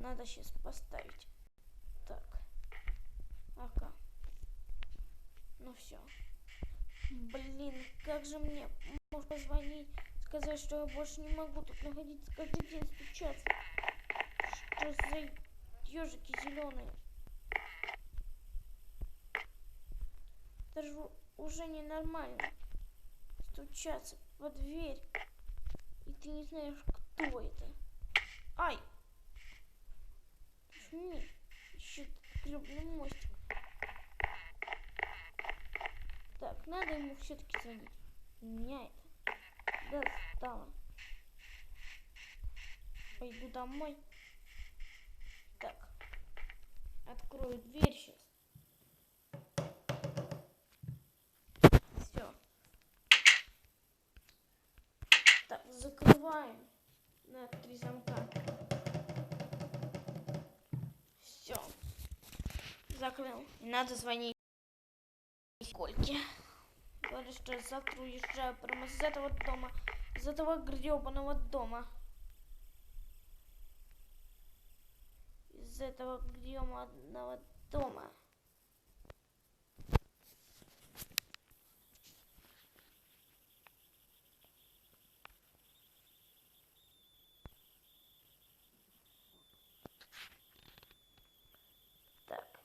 надо сейчас поставить. Так. Ага. Ну все. Блин, как же мне можно позвонить, сказать, что я больше не могу тут находиться, каждый день стучаться. Что за ежики зеленые? Это же уже ненормально. Стучаться под дверь. И ты не знаешь, кто это. Ай! Шми. Еще гребаный мостик. Так, надо ему все-таки звонить. Меня это достало. Пойду домой. Так. Открою дверь сейчас. Все. Так, закрываем на 3 замка. Все. Закрыл. Надо звонить Кольке. Говорит, что я завтра уезжаю прямо из этого дома. Из этого гребаного дома. Из этого гребаного дома. Так.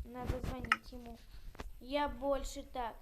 Надо звонить ему. Я больше так